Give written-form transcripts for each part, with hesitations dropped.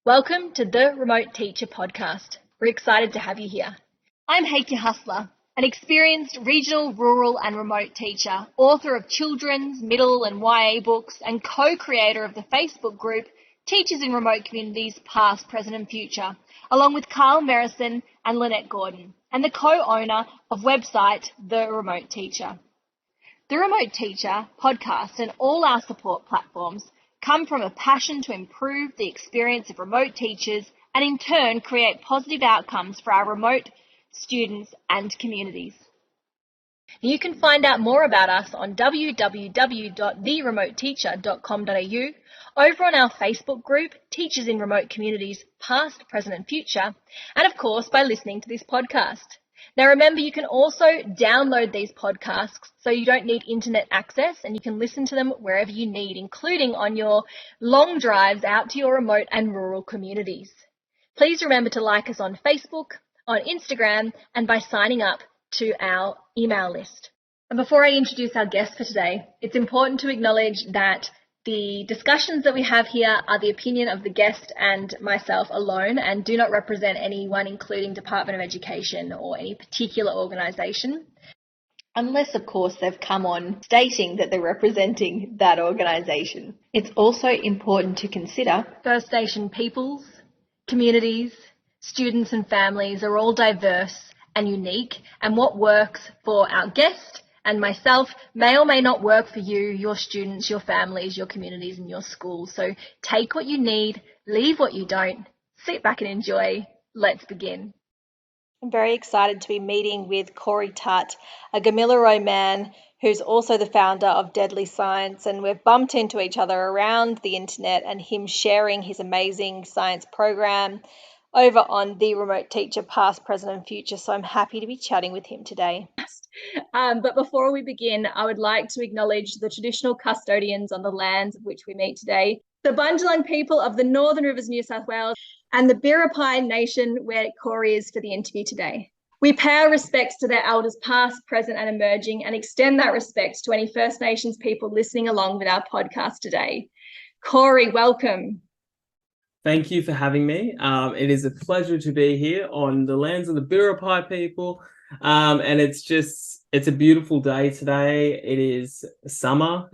Welcome to the Remote Teacher Podcast. We're excited to have you here. I'm Hakea, an experienced regional, rural and remote teacher, author of children's, middle and YA books and co-creator of the Facebook group Teachers in Remote Communities Past, Present and Future, along with Carl Merrison and Lynette Gordon, and the co-owner of website The Remote Teacher. The Remote Teacher podcast and all our support platforms come from a passion to improve the experience of remote teachers and in turn create positive outcomes for our remote students and communities. You can find out more about us on www.theremoteteacher.com.au, over on our Facebook group, Teachers in Remote Communities Past, Present and Future, and of course by listening to this podcast. Now remember, you can also download these podcasts so you don't need internet access and you can listen to them wherever you need, including on your long drives out to your remote and rural communities. Please remember to like us on Facebook, on Instagram, and by signing up to our email list. And before I introduce our guest for today, it's important to acknowledge that the discussions that we have here are the opinion of the guest and myself alone and do not represent anyone, including Department of Education or any particular organisation, unless, of course, they've come on stating that they're representing that organisation. It's also important to consider First Nation peoples, communities, students and families are all diverse and unique, and what works for our guest and myself may or may not work for you, your students, your families, your communities and your schools. So take what you need, leave what you don't, sit back and enjoy. Let's begin. I'm very excited to be meeting with Corey Tutt, a Gamilaroi man who's also the founder of Deadly Science, and we've bumped into each other around the internet and him sharing his amazing science program over on The Remote Teacher Past, Present and Future. So I'm happy to be chatting with him today. But before we begin, I would like to acknowledge the traditional custodians on the lands of which we meet today, the Bundjalung people of the Northern Rivers, New South Wales, and the Biripi Nation where Corey is for the interview today. We pay our respects to their elders past, present and emerging, and extend that respect to any First Nations people listening along with our podcast today. Corey, welcome. Thank you for having me. It is a pleasure to be here on the lands of the Biripi people. And it's a beautiful day today. It is summer.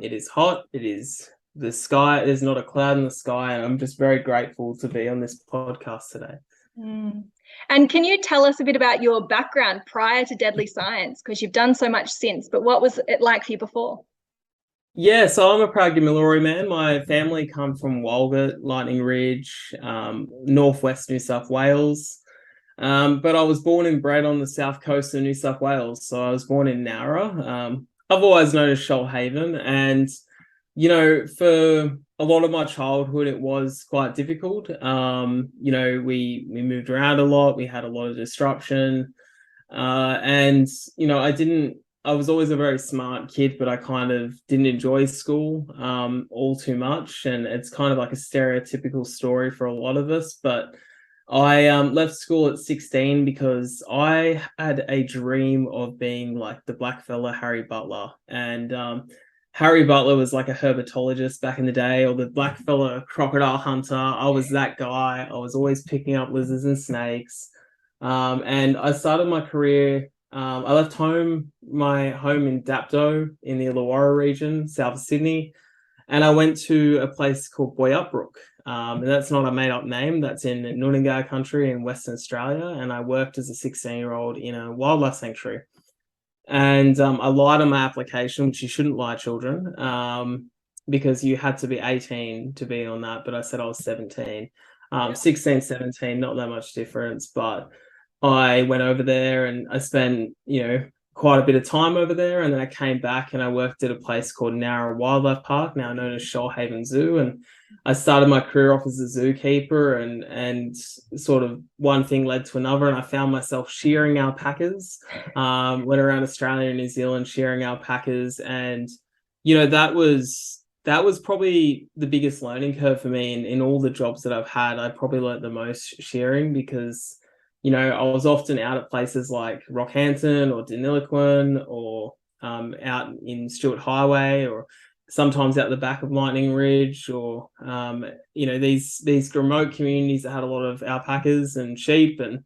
It is hot. It is the sky. There's not a cloud in the sky. And I'm just very grateful to be on this podcast today. And can you tell us a bit about your background prior to Deadly Science? Because you've done so much since, but what was it like for you before? Yeah, so I'm a proud Gamilaroi man. My family come from Walgett, Lightning Ridge, northwest New South Wales. But I was born and bred on the south coast of New South Wales. So I was born in Nowra, otherwise known as Shoalhaven. And, you know, for a lot of my childhood, it was quite difficult. We moved around a lot. We had a lot of disruption. And, I was always a very smart kid, but I kind of didn't enjoy school all too much. And it's kind of like a stereotypical story for a lot of us. But I left school at 16 because I had a dream of being like the black fella Harry Butler. And Harry Butler was like a herpetologist back in the day, or the black fella crocodile hunter. I was that guy. I was always picking up lizards and snakes. And I started my career. I left my home in Dapto in the Illawarra region, south of Sydney, and I went to a place called Boyup-Brook. And that's not a made-up name. That's in Noongar country in Western Australia, and I worked as a 16-year-old in a wildlife sanctuary. And I lied on my application, which you shouldn't lie, children, because you had to be 18 to be on that, but I said I was 17. 16, 17, not that much difference, but I went over there and I spent, quite a bit of time over there. And then I came back and I worked at a place called Nowra Wildlife Park, now known as Shoalhaven Zoo. And I started my career off as a zookeeper and sort of one thing led to another. And I found myself shearing alpacas, went around Australia and New Zealand shearing alpacas. And, that was probably the biggest learning curve for me in all the jobs that I've had. I probably learned the most shearing because I was often out at places like Rockhampton or Deniliquin or out in Stewart Highway or sometimes out the back of Lightning Ridge, or these remote communities that had a lot of alpacas and sheep and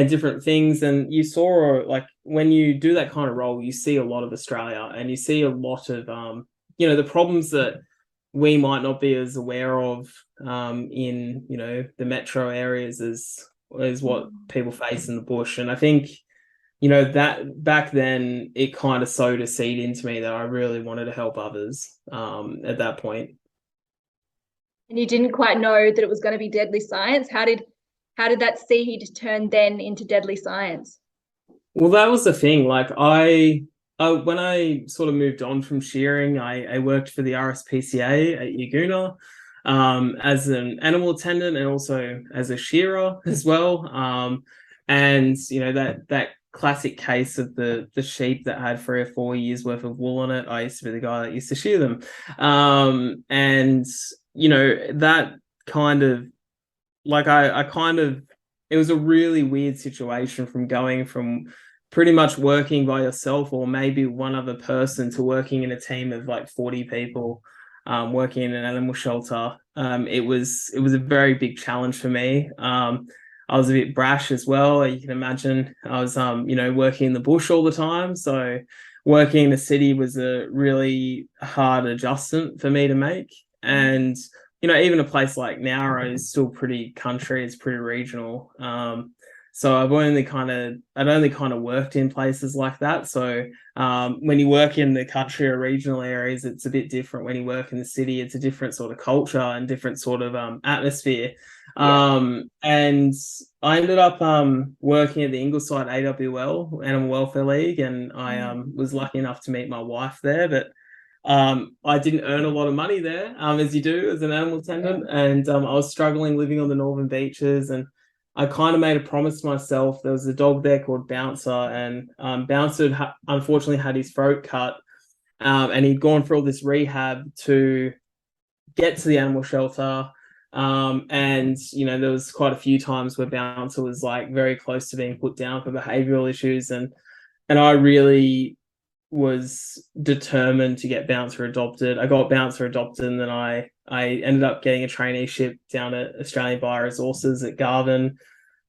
different things. And you saw, like, when you do that kind of role, you see a lot of Australia, and you see a lot of the problems that we might not be as aware of in the metro areas as what people face in the bush. And I think that back then it kind of sowed a seed into me that I really wanted to help others at that point. And you didn't quite know that it was going to be deadly science. How did that seed turn then into deadly science? Well, that was the thing. Like, I when I sort of moved on from shearing, I worked for the RSPCA at Yagoona as an animal attendant and also as a shearer as well. And that classic case of the sheep that had 3 or 4 years worth of wool on it. I used to be the guy that used to shear them. And that kind of, like, I kind of, it was a really weird situation from going from pretty much working by yourself or maybe one other person to working in a team of like 40 people, working in an animal shelter. It was a very big challenge for me. I was a bit brash as well. You can imagine I was, working in the bush all the time. So working in the city was a really hard adjustment for me to make. And even a place like Nowra is still pretty country. It's pretty regional. So I'd only kind of worked in places like that. So when you work in the country or regional areas, it's a bit different. When you work in the city, it's a different sort of culture and different sort of atmosphere. And I ended up working at the Ingleside AWL, Animal Welfare League, and I was lucky enough to meet my wife there. But I didn't earn a lot of money there, as you do as an animal attendant, and I was struggling living on the northern beaches. And I kind of made a promise to myself. There was a dog there called Bouncer, and Bouncer unfortunately had his throat cut, and he'd gone for all this rehab to get to the animal shelter. And there was quite a few times where Bouncer was like very close to being put down for behavioural issues, and I really was determined to get Bouncer adopted. I got Bouncer adopted, and then I ended up getting a traineeship down at Australian Bioresources at Garvin.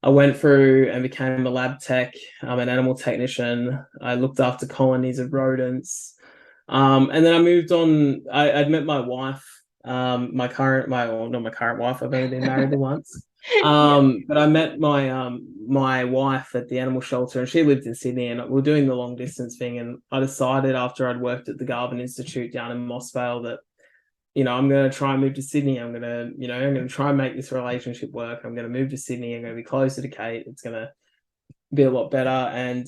I went through and became a lab tech. I'm an animal technician. I looked after colonies of rodents. And then I moved on. I'd met my wife, not my current wife. I've only been married once. But I met my wife at the animal shelter, and she lived in Sydney, and we were doing the long distance thing. And I decided, after I'd worked at the Garvin Institute down in Mossvale, that I'm going to try and move to Sydney. I'm going to try and make this relationship work. I'm going to move to Sydney. I'm going to be closer to Kate. It's going to be a lot better. And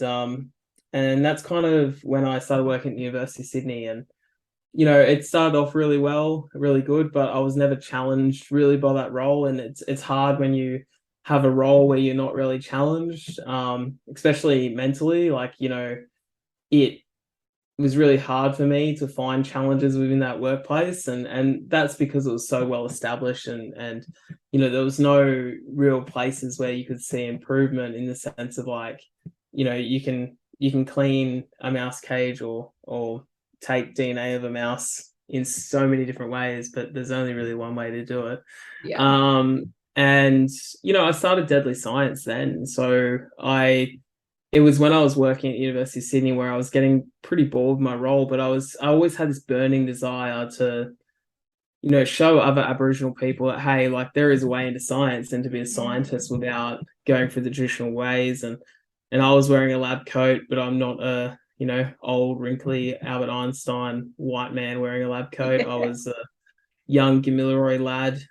that's kind of when I started working at the University of Sydney. And it started off really well, really good, but I was never challenged really by that role. And it's hard when you have a role where you're not really challenged, especially mentally. Like, it was really hard for me to find challenges within that workplace. And that's because it was so well established, and there was no real places where you could see improvement, in the sense of, like, you can clean a mouse cage or take DNA of a mouse in so many different ways, but there's only really one way to do it. And I started Deadly Science then. So it was when I was working at University of Sydney where I was getting pretty bored with my role, but I always had this burning desire to show other Aboriginal people that, hey, like, there is a way into science, and to be a scientist without going through the traditional ways. And I was wearing a lab coat, but I'm not a old, wrinkly Albert Einstein white man wearing a lab coat. I was a young Gamilaroi lad.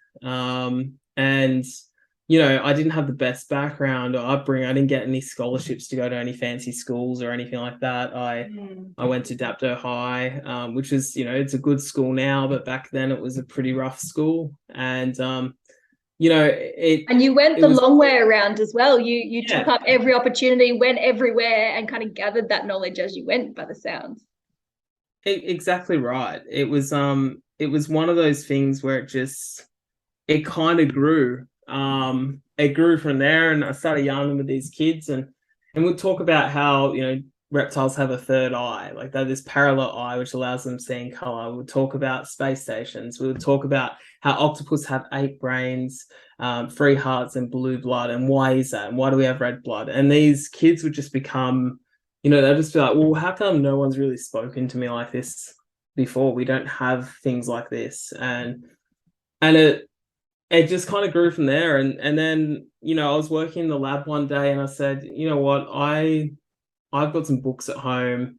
And, I didn't have the best background or upbringing. I didn't get any scholarships to go to any fancy schools or anything like that. I went to Dapto High, which is, it's a good school now, but back then it was a pretty rough school. And, and you went the long way around as well. You took up every opportunity, went everywhere, and kind of gathered that knowledge as you went, by the sounds. Exactly right. It was one of those things where it kind of grew. It grew from there, and I started yarning with these kids, and we'll talk about how reptiles have a third eye. Like they have this parallel eye which allows them to see in color. We would talk about space stations. We would talk about how octopus have 8 brains, 3 hearts, and blue blood. And why is that? And why do we have red blood? And these kids would just become, they'll just be like, well, how come no one's really spoken to me like this before? We don't have things like this. And it just kind of grew from there. And then, I was working in the lab one day and I said, you know what, I've got some books at home.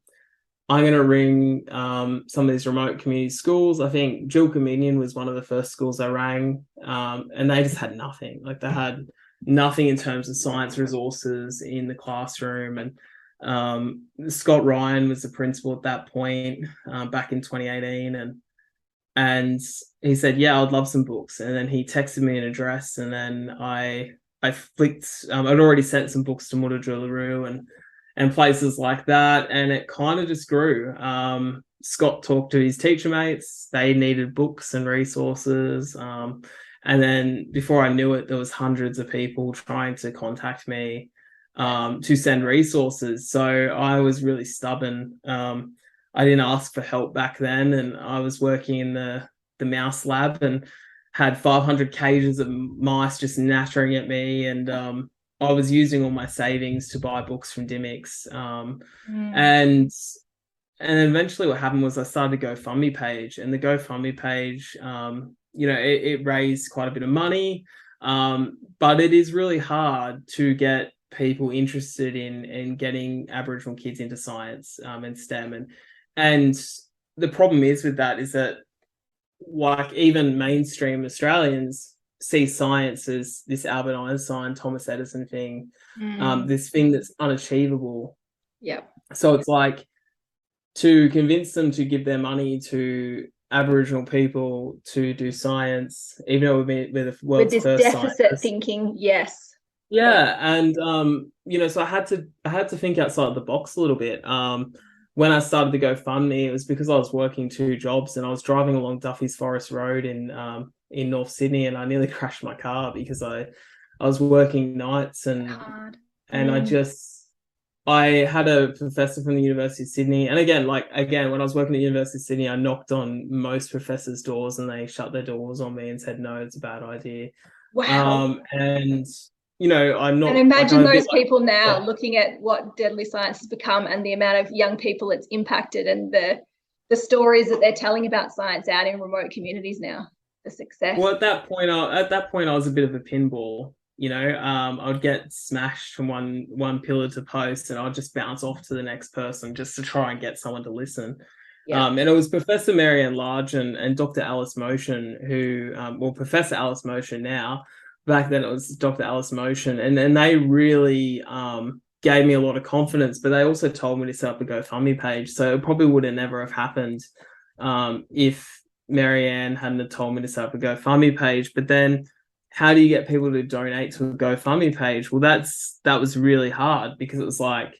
I'm going to ring some of these remote community schools. I think Jill Communion was one of the first schools I rang, and they just had nothing. Like they had nothing in terms of science resources in the classroom. And Scott Ryan was the principal at that point, back in 2018, and he said, yeah, I'd love some books. And then he texted me an address, and then I flicked. I'd already sent some books to Mutijulu and places like that, and it kind of just grew. Scott talked to his teacher mates. They needed books and resources. And then before I knew it, there was hundreds of people trying to contact me to send resources. So I was really stubborn. I didn't ask for help back then, and I was working in the mouse lab and had 500 cages of mice just nattering at me, and I was using all my savings to buy books from Dimmicks. And eventually what happened was I started a GoFundMe page, and the GoFundMe page, it raised quite a bit of money, but it is really hard to get people interested in getting Aboriginal kids into science and STEM. And the problem is with that is that, like, even mainstream Australians see science as this Albert Einstein, Thomas Edison thing, this thing that's unachievable. Yeah. So it's like, to convince them to give their money to Aboriginal people to do science, even though we're the world's with this first deficit scientists. thinking, yes. Yeah, and so I had to think outside the box a little bit. When I started the GoFundMe, it was because I was working 2 jobs, and I was driving along Duffy's Forest Road in North Sydney, and I nearly crashed my car because I was working nights, and I had a professor from the University of Sydney, and again, when I was working at the University of Sydney, I knocked on most professors' doors, and they shut their doors on me and said, no, it's a bad idea. Wow. I'm not. And imagine those people like, now looking at what Deadly Science has become and the amount of young people it's impacted, and the stories that they're telling about science out in remote communities now, the success. Well, at that point, I was a bit of a pinball. I would get smashed from one pillar to post, and I'd just bounce off to the next person just to try and get someone to listen. Yeah. And it was Professor Marianne Large and Dr. Alice Motion who, Professor Alice Motion now. Back then it was Dr. Alice Motion, and they really gave me a lot of confidence, but they also told me to set up a GoFundMe page. So it probably would have never have happened if Marianne hadn't have told me to set up a GoFundMe page. But then how do you get people to donate to a GoFundMe page? Well, that was really hard, because it was like,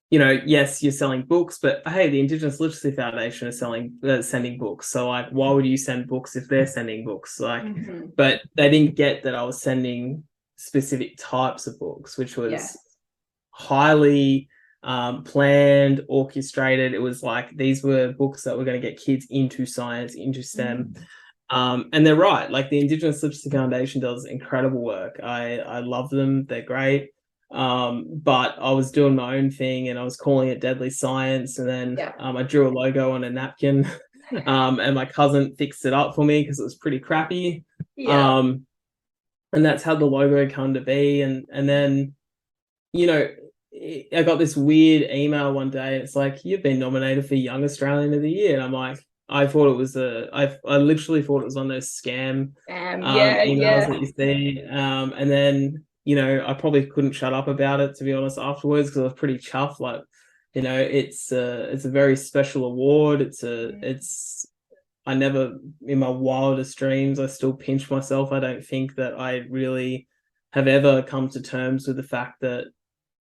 yes, you're selling books, but hey, the Indigenous Literacy Foundation is sending books. So, like, why would you send books if they're sending books? Like, but they didn't get that I was sending specific types of books, which was highly planned, orchestrated. It was like, these were books that were going to get kids into science, into STEM. And they're right. Like, the Indigenous Literacy Foundation does incredible work. I love them. They're great. But I was doing my own thing, and I was calling it Deadly Science, and then I drew a logo on a napkin, and my cousin fixed it up for me because it was pretty crappy. And that's how the logo came to be. And then, I got this weird email one day, and it's like, you've been nominated for Young Australian of the Year. And I'm like, I literally thought it was one of those scam emails that you see. And then, I probably couldn't shut up about it, to be honest, afterwards, because I was pretty chuffed. Like, it's a very special award. I never, in my wildest dreams, I still pinch myself. I don't think that I really have ever come to terms with the fact that,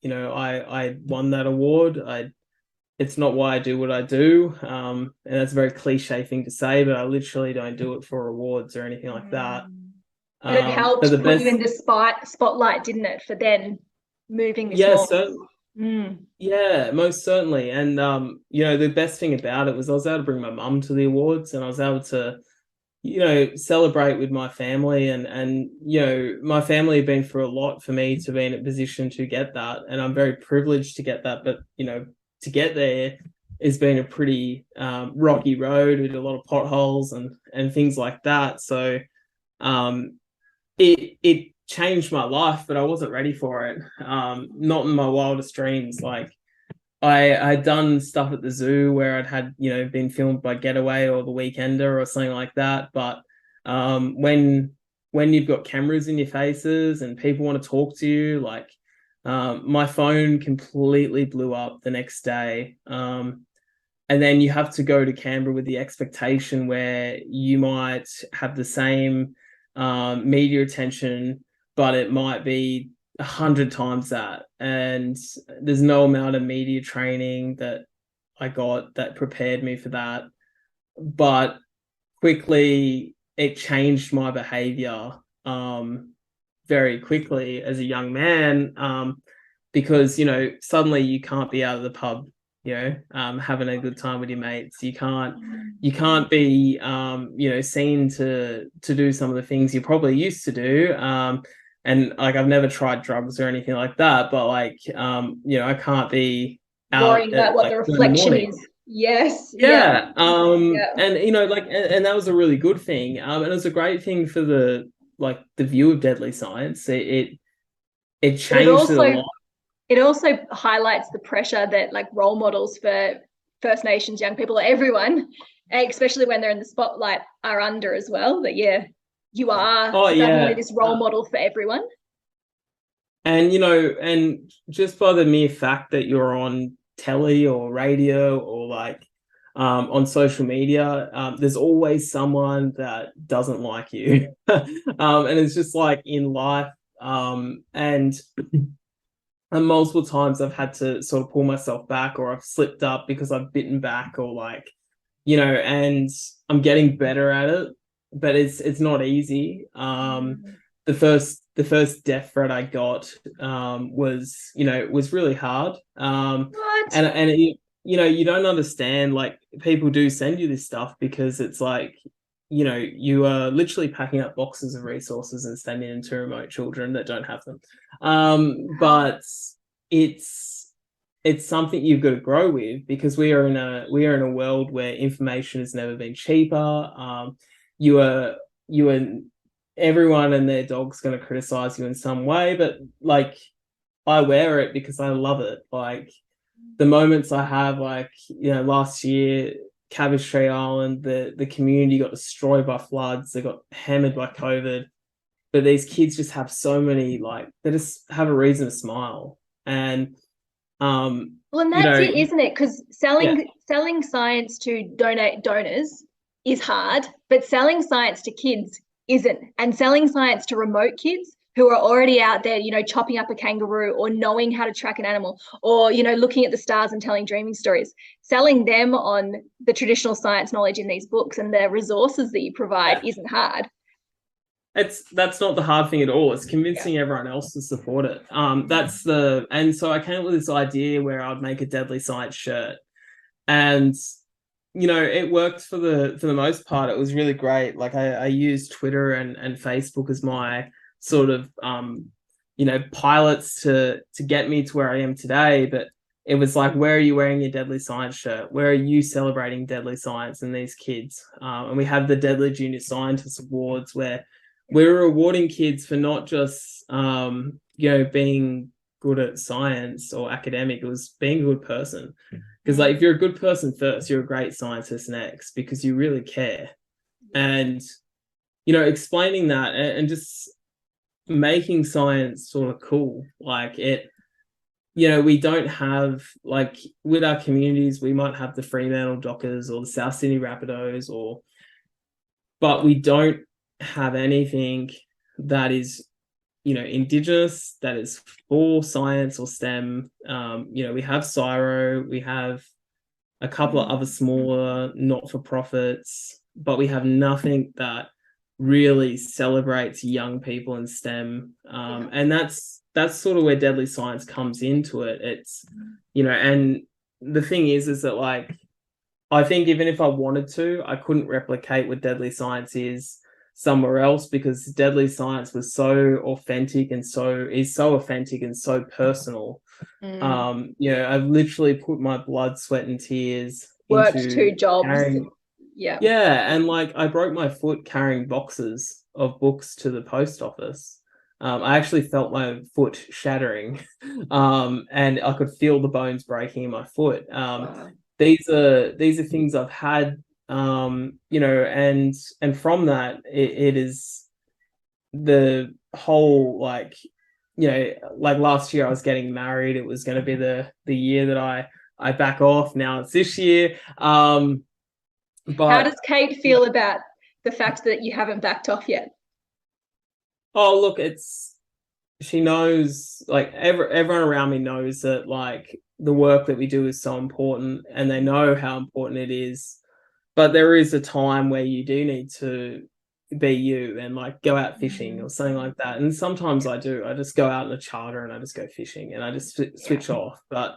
I won that award. It's not why I do what I do. And that's a very cliche thing to say, but I literally don't do it for awards or anything like that. But it helped put you in the spotlight, didn't it, for then moving this forward? Yeah, most certainly. And the best thing about it was I was able to bring my mum to the awards, and I was able to, celebrate with my family, and my family have been through a lot for me to be in a position to get that, and I'm very privileged to get that. But to get there has been a pretty rocky road with a lot of potholes and things like that. So um, it changed my life, but I wasn't ready for it. Not in my wildest dreams. Like I'd done stuff at the zoo where I'd had, been filmed by Getaway or The Weekender or something like that. But when you've got cameras in your faces and people want to talk to you, like my phone completely blew up the next day. And then you have to go to Canberra with the expectation where you might have the same media attention, but it might be 100 times that. And there's no amount of media training that I got that prepared me for that. But quickly, it changed my behavior very quickly as a young man, because, suddenly you can't be out of the pub, having a good time with your mates. You can't be, seen to do some of the things you probably used to do. And like, I've never tried drugs or anything like that, but like, I can't be out Worrying about at what like the 2 in the reflection morning. is. Yes. Yeah. Yeah. Yeah. And like, and that was a really good thing. And it was a great thing for the view of Deadly Science. It But it changed it a also lot. it also highlights the pressure that like role models for First Nations young people, everyone, especially when they're in the spotlight, are under as well. That you are Oh suddenly yeah. this role model for everyone. And just by the mere fact that you're on telly or radio or like on social media, there's always someone that doesn't like you. And it's just like in life. And multiple times I've had to sort of pull myself back, or I've slipped up because I've bitten back, or like, and I'm getting better at it, but it's not easy. The first death threat I got was really hard. What? And you don't understand, like, people do send you this stuff because it's like, you are literally packing up boxes of resources and sending them to remote children that don't have them. But it's something you've got to grow with, because we are in a world where information has never been cheaper. You are everyone and their dog's going to criticize you in some way, but like, I wear it because I love it. Like, the moments I have, like, last year, Cabbage Tree Island, the community got destroyed by floods. They got hammered by COVID, but these kids just have so many, like, they just have a reason to smile. And Well, and you that's know, it, isn't it? Because yeah, selling science to donors is hard, but selling science to kids isn't. And selling science to remote kids who are already out there, chopping up a kangaroo or knowing how to track an animal, or looking at the stars and telling dreaming stories. Selling them on the traditional science knowledge in these books and the resources that you provide yeah, isn't hard. that's not the hard thing at all. It's Yeah. convincing everyone else to support it. And so I came up with this idea where I'd make a Deadly Science shirt, and it worked for the most part. It was really great. Like, I used Twitter and Facebook as my sort of pilots to get me to where I am today. But it was like, where are you wearing your Deadly Science shirt? Where are you celebrating deadly science and these kids? And we have the Deadly Junior Scientist Awards, where we're rewarding kids for not just being good at science or academic. It was being a good person. Because, like, if you're a good person first, you're a great scientist next, because you really care. And explaining that, and just making science sort of cool. Like, we don't have, like, with our communities, we might have the Fremantle Dockers or the South Sydney Rapidos, but we don't have anything that is Indigenous, that is for science or STEM. We have CSIRO, we have a couple of other smaller not-for-profits, but we have nothing that really celebrates young people in STEM. And that's sort of where deadly science comes into it. It's, and the thing is that like, I think even if I wanted to, I couldn't replicate what deadly science is somewhere else, because deadly science was so authentic and so authentic and so personal. I've literally put my blood, sweat, and tears Worked into 2 jobs. carrying. Yeah. Yeah, and like I broke my foot carrying boxes of books to the post office. I actually felt my foot shattering, and I could feel the bones breaking in my foot. Wow. These are things I've had, and from that, it is the whole like, like last year I was getting married. It was going to be the year that I back off. Now it's this year. How But does Kate feel about the fact that you haven't backed off yet? oh, look, she knows, like everyone around me knows that like the work that we do is so important, and they know how important it is. But there is a time where you do need to be you and like go out fishing or something like that. And sometimes I do. I just go out in a charter and I just go fishing and I just switch off. But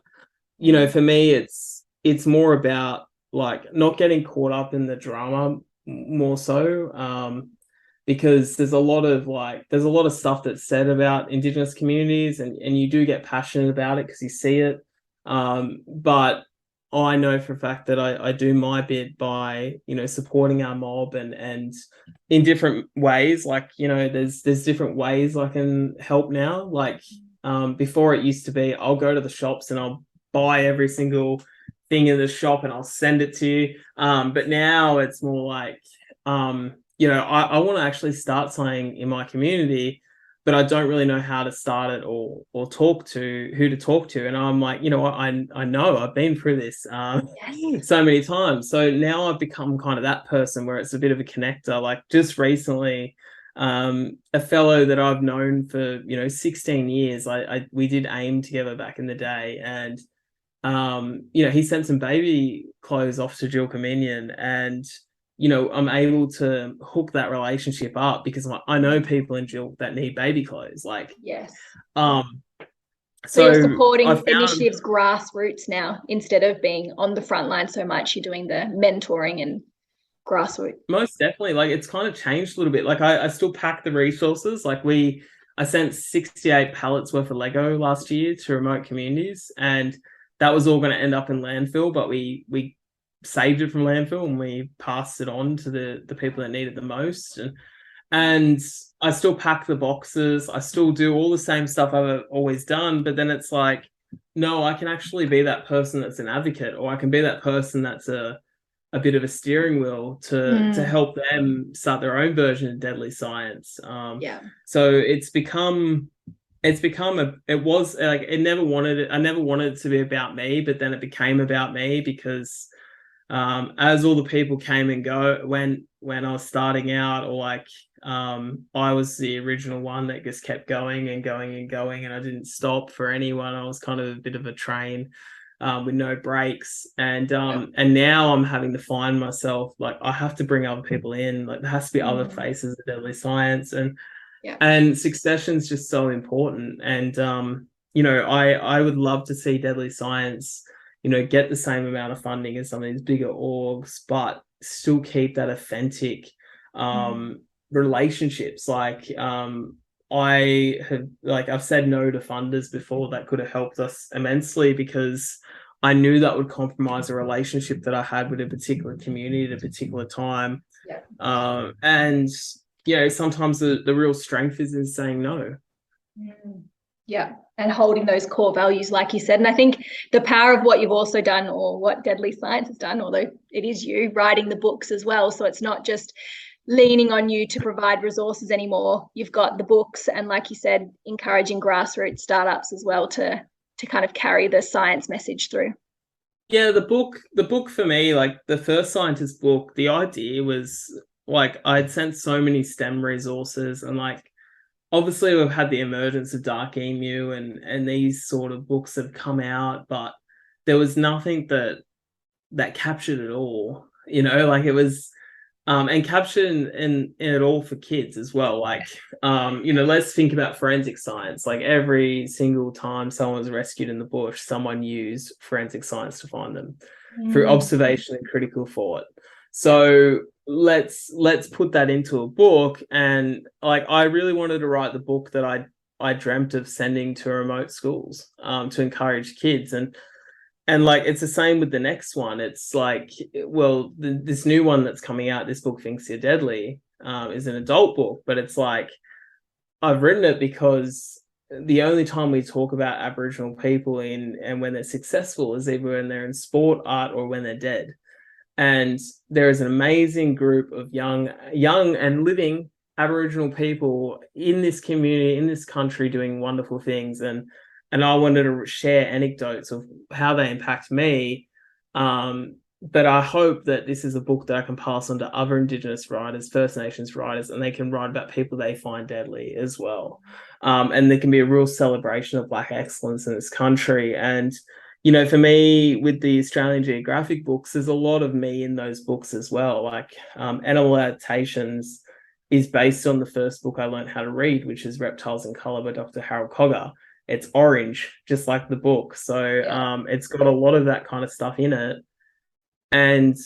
for me, it's more about like not getting caught up in the drama more so. Because there's a lot of stuff that's said about Indigenous communities, and you do get passionate about it because you see it. But I know for a fact that I do my bit by, supporting our mob and in different ways. Like, there's different ways I can help now. Like, before it used to be, I'll go to the shops and I'll buy every single thing in the shop and I'll send it to you. But now it's more like, I want to actually start something in my community, but I don't really know how to start it or who to talk to. And I'm like, I know I've been through this so many times. So now I've become kind of that person where it's a bit of a connector. Like just recently, a fellow that I've known for 16 years, we did AIM together back in the day, and he sent some baby clothes off to Jill Cominion, and I'm able to hook that relationship up because I know people in Jill that need baby clothes. Like, yes. So you're supporting initiatives grassroots now instead of being on the front line so much. You're doing the mentoring and grassroots. Most definitely. Like, it's kind of changed a little bit. Like, I still pack the resources. Like, I sent 68 pallets worth of Lego last year to remote communities, and that was all going to end up in landfill, but we saved it from landfill and we passed it on to the people that need it the most. And I still pack the boxes. I still do all the same stuff I've always done, but then it's like, no, I can actually be that person that's an advocate, or I can be that person that's a bit of a steering wheel to help them start their own version of deadly science. So I never wanted it to be about me, but then it became about me because as all the people came and go when I was starting out, or like I was the original one that just kept going and going and going, and I didn't stop for anyone. I was kind of a bit of a train with no brakes, and now I'm having to find myself, like I have to bring other people in, like there has to be other faces of deadly science, and succession's just so important. And I would love to see deadly science get the same amount of funding as some of these bigger orgs, but still keep that authentic relationships. Like I've said no to funders before that could have helped us immensely, because I knew that would compromise a relationship that I had with a particular community at a particular time. And sometimes the real strength is in saying no. Yeah, and holding those core values, like you said. And I think the power of what you've also done, or what Deadly Science has done, although it is you writing the books as well, so it's not just leaning on you to provide resources anymore. You've got the books, and like you said, encouraging grassroots startups as well to kind of carry the science message through. Yeah, the book for me, like the first scientist book, the idea was like I'd sent so many STEM resources, and like obviously we've had the emergence of Dark Emu and these sort of books have come out, but there was nothing that captured it all. Like it was And captured in it all for kids as well. Like, let's think about forensic science. Like every single time someone was rescued in the bush, someone used forensic science to find them through observation and critical thought. So let's put that into a book. And like, I really wanted to write the book that I dreamt of sending to remote schools, to encourage kids. And like, it's the same with the next one. It's like, well, this new one that's coming out, This Book Thinks You're Deadly, is an adult book, but it's like, I've written it because the only time we talk about Aboriginal people and when they're successful is either when they're in sport, art, or when they're dead. And there is an amazing group of young and living Aboriginal people in this community, in this country, doing wonderful things. And I wanted to share anecdotes of how they impact me. But I hope that this is a book that I can pass on to other Indigenous writers, First Nations writers, and they can write about people they find deadly as well. And there can be a real celebration of Black excellence in this country. And, for me, with the Australian Geographic books, there's a lot of me in those books as well. Like, Animal Adaptations is based on the first book I learned how to read, which is Reptiles in Colour by Dr. Harold Cogger. It's orange, just like the book. So it's got a lot of that kind of stuff in it. And,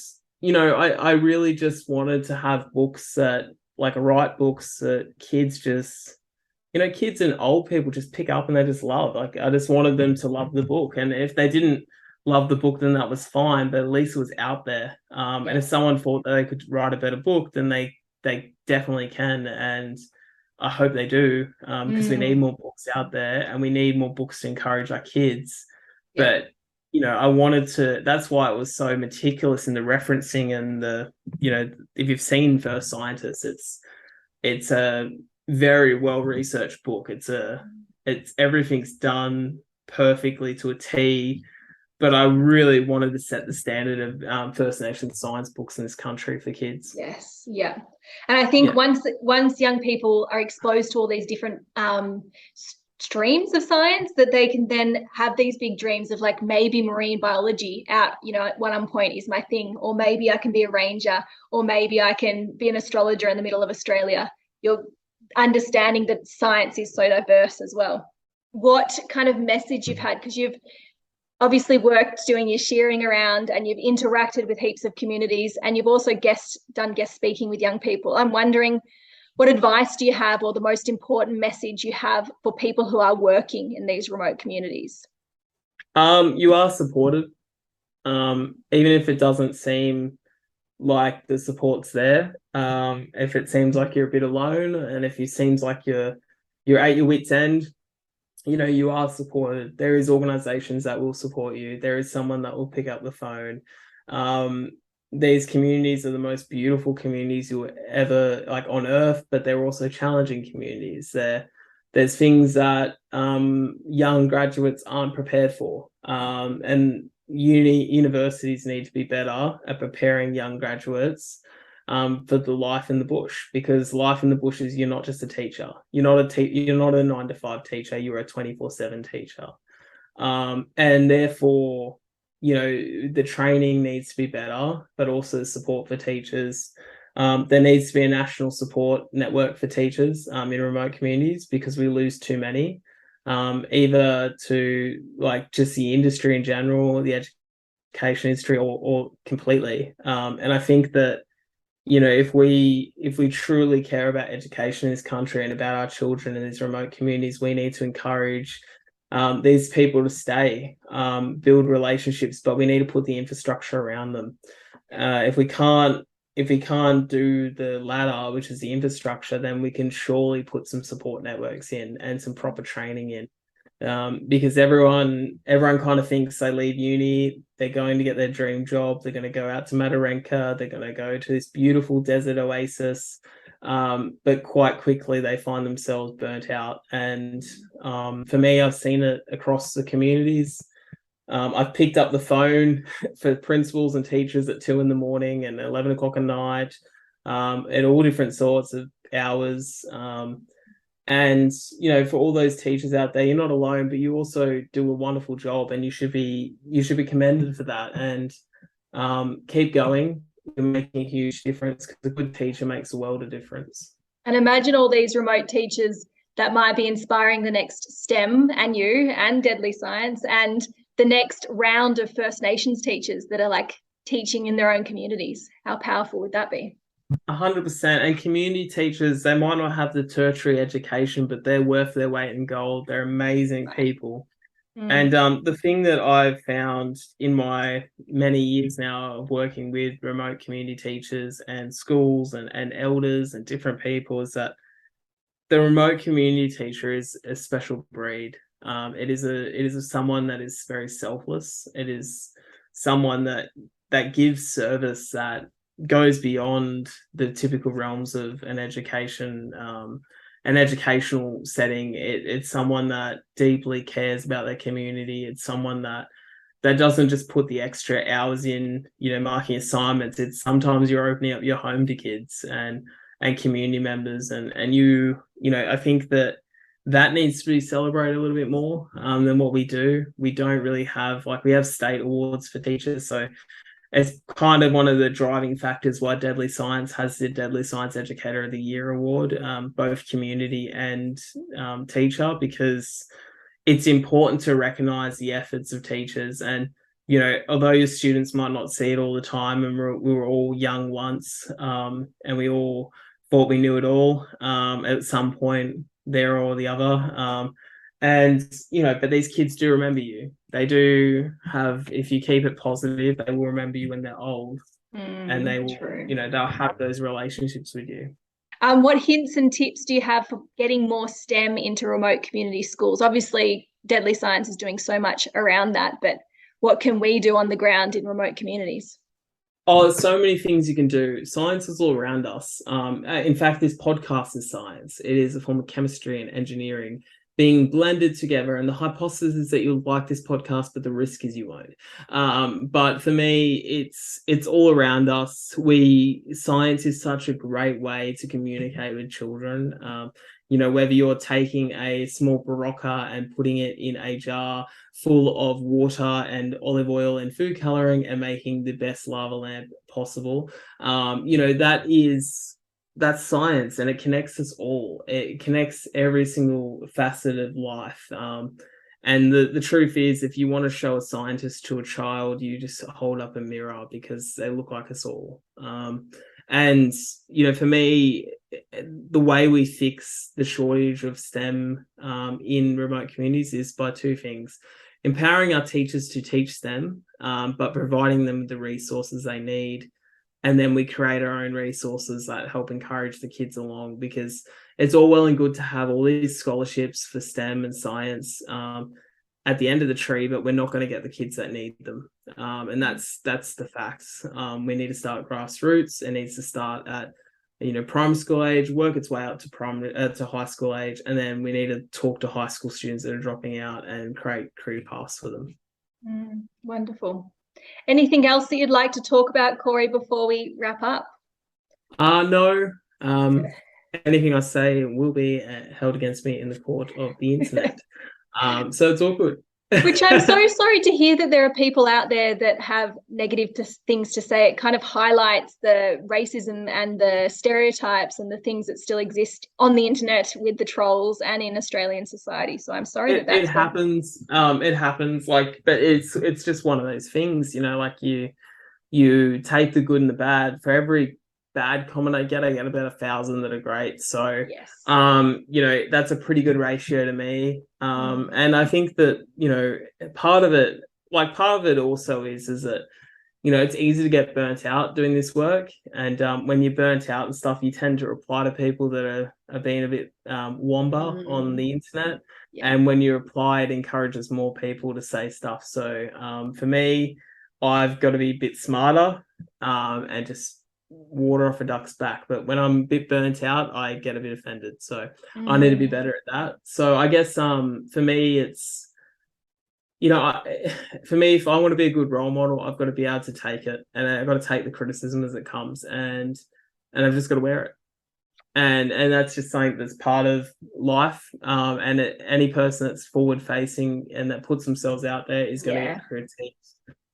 I really just wanted to have books that, like, write books that kids just, kids and old people just pick up and they just love. Like, I just wanted them to love the book. And if they didn't love the book, then that was fine, but at least it was out there. And if someone thought that they could write a better book, then they definitely can. And I hope they do, because we need more books out there and we need more books to encourage our kids. But, I wanted to, that's why it was so meticulous in the referencing and the, if you've seen First Scientists, it's a very well-researched book. It's everything's done perfectly to a T. But I really wanted to set the standard of First Nations science books in this country for kids. Yes, yeah. And I think once young people are exposed to all these different streams of science, that they can then have these big dreams of, like, maybe marine biology at one point is my thing, or maybe I can be a ranger, or maybe I can be an astrologer in the middle of Australia. You're understanding that science is so diverse as well. What kind of message you've had, because you've obviously worked doing your sharing around and you've interacted with heaps of communities, and you've also done guest speaking with young people. I'm wondering, what advice do you have, or the most important message you have for people who are working in these remote communities? You are supported, even if it doesn't seem like the support's there. If it seems like you're a bit alone, and if it seems like you're at your wit's end, you are supported. There is organizations that will support you. There is someone that will pick up the phone. These communities are the most beautiful communities you'll ever, like, on earth, but they're also challenging communities. There's things that young graduates aren't prepared for. And universities need to be better at preparing young graduates for the life in the bush, because life in the bush is, you're not just a teacher. You're not a 9-to-5 teacher. You're a 24/7 teacher. And therefore, the training needs to be better, but also the support for teachers. There needs to be a national support network for teachers in remote communities, because we lose too many, either to, like, just the industry in general, the education industry, or completely. And I think that, if we truly care about education in this country and about our children in these remote communities, we need to encourage these people to stay, build relationships, but we need to put the infrastructure around them. If we can't do the latter, which is the infrastructure, then we can surely put some support networks in and some proper training in. Because everyone kind of thinks they leave uni, they're going to get their dream job, they're going to go out to Matarenka, they're going to go to this beautiful desert oasis, but quite quickly they find themselves burnt out. And for me, I've seen it across the communities. I've picked up the phone for principals and teachers at 2 a.m. and 11 o'clock at night, at all different sorts of hours. And, for all those teachers out there, you're not alone, but you also do a wonderful job, and you should be commended for that. And keep going. you're making a huge difference, because a good teacher makes a world of difference. And imagine all these remote teachers that might be inspiring the next STEM and you and Deadly Science and the next round of First Nations teachers that are like teaching in their own communities. How powerful would that be? 100%. And community teachers, they might not have the tertiary education, but they're worth their weight in gold. They're amazing people. And the thing that I've found in my many years now of working with remote community teachers and schools and elders and different people is that the remote community teacher is a special breed. It is someone that is very selfless. It is someone that gives service that goes beyond the typical realms of an educational setting. It's someone that deeply cares about their community. It's someone that doesn't just put the extra hours in, marking assignments. It's sometimes you're opening up your home to kids and community members, and I think that needs to be celebrated a little bit more than what we do. We don't really have, we have state awards for teachers, so it's kind of one of the driving factors why Deadly Science has the Deadly Science Educator of the Year award, both community and teacher, because it's important to recognize the efforts of teachers. And although your students might not see it all the time, and we were all young once, and we all thought we knew it all at some point, there or the other. But these kids do remember you. They do have, if you keep it positive, they will remember you when they're old, and they will, true. They'll have those relationships with you. What hints and tips do you have for getting more STEM into remote community schools? Obviously, Deadly Science is doing so much around that, but what can we do on the ground in remote communities? Oh, there's so many things you can do. Science is all around us. In fact, this podcast is science. It is a form of chemistry and engineering being blended together. And the hypothesis is that you'll like this podcast, but the risk is you won't. But for me, it's all around us. Science is such a great way to communicate with children. Whether you're taking a small Barocca and putting it in a jar full of water and olive oil and food coloring and making the best lava lamp possible, that's science, and it connects us all. It connects every single facet of life. And the truth is, if you want to show a scientist to a child, you just hold up a mirror, because they look like us all. And for me, the way we fix the shortage of STEM in remote communities is by two things: empowering our teachers to teach STEM, but providing them with the resources they need. And then we create our own resources that help encourage the kids along, because it's all well and good to have all these scholarships for STEM and science at the end of the tree, but we're not going to get the kids that need them. And that's the facts. We need to start grassroots. It needs to start at primary school age, work its way up to high school age, and then we need to talk to high school students that are dropping out and create career paths for them. Wonderful. Anything else that you'd like to talk about, Corey, before we wrap up? No. Anything I say will be held against me in the court of the internet. So it's all good. Which I'm so sorry to hear that there are people out there that have negative things to say. It kind of highlights the racism and the stereotypes and the things that still exist on the internet with the trolls and in Australian society. So I'm sorry that it happens. It happens. But it's just one of those things. You take the good and the bad. For every bad comment I get about 1,000 that are great. So, yes. That's a pretty good ratio to me. And I think that, part of it also is that, it's easy to get burnt out doing this work. And when you're burnt out and stuff, you tend to reply to people that are being a bit womba on the internet. Yeah. And when you reply, it encourages more people to say stuff. So for me, I've got to be a bit smarter and just water off a duck's back. But when I'm a bit burnt out, I get a bit offended. So I need to be better at that. So I guess for me, it's, for me, if I want to be a good role model, I've got to be able to take it, and I've got to take the criticism as it comes, and I've just got to wear it. And that's just something that's part of life. And any person that's forward facing and that puts themselves out there is going to get critiqued.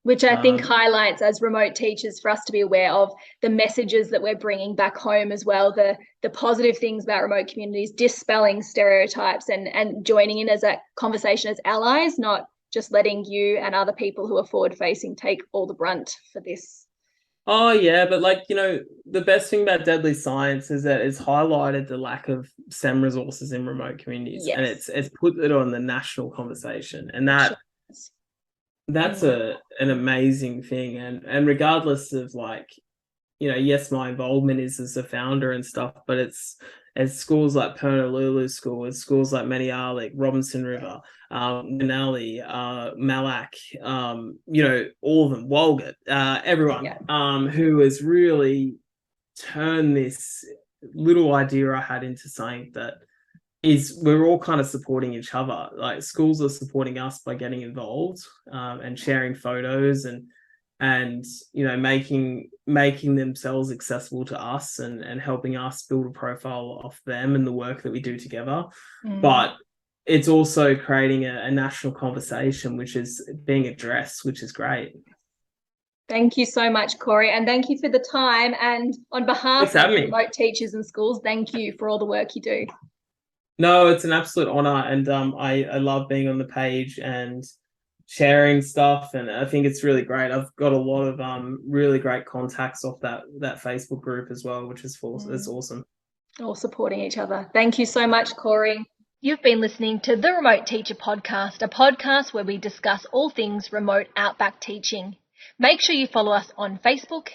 Which I think Um, highlights, as remote teachers, for us to be aware of the messages that we're bringing back home as well, the positive things about remote communities, dispelling stereotypes and joining in as a conversation as allies, not just letting you and other people who are forward facing take all the brunt for this. oh yeah, but like, the best thing about Deadly Science is that it's highlighted the lack of STEM resources in remote communities, and Yes. it's put it on the national conversation, and It sure is. that's an amazing thing. And regardless of, like, yes, my involvement is as a founder and stuff, but it's schools like Pernalulu School, it's schools like Manialik, Robinson River, Manali, Malak, all of them, Walgett, everyone, Yeah. who has really turned this little idea I had into something that is, we're all kind of supporting each other. Like, schools are supporting us by getting involved, and sharing photos, and making themselves accessible to us, and helping us build a profile of them and the work that we do together. But it's also creating a national conversation which is being addressed, which is great. Thank you so much, Corey, and thank you for the time. And on Thanks behalf for of having me. remote teachers and schools, thank you for all the work you do. No, it's an absolute honor, and I love being on the page and sharing stuff, and I think it's really great. I've got a lot of really great contacts off that Facebook group as well, which is it's awesome. All supporting each other. Thank you so much, Corey. You've been listening to the Remote Teacher Podcast, a podcast where we discuss all things remote outback teaching. Make sure you follow us on Facebook,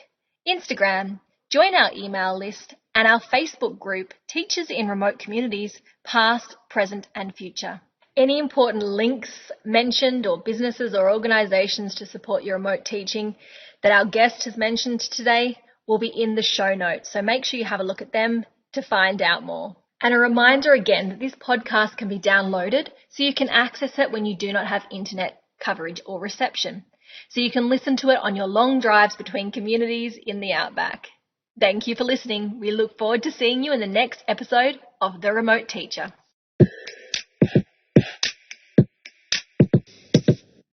Instagram, join our email list, and our Facebook group, Teachers in Remote Communities, Past, Present and Future. Any important links mentioned, or businesses or organisations to support your remote teaching that our guest has mentioned today, will be in the show notes. So make sure you have a look at them to find out more. And a reminder again that this podcast can be downloaded so you can access it when you do not have internet coverage or reception. So you can listen to it on your long drives between communities in the outback. Thank you for listening. We look forward to seeing you in the next episode of The Remote Teacher.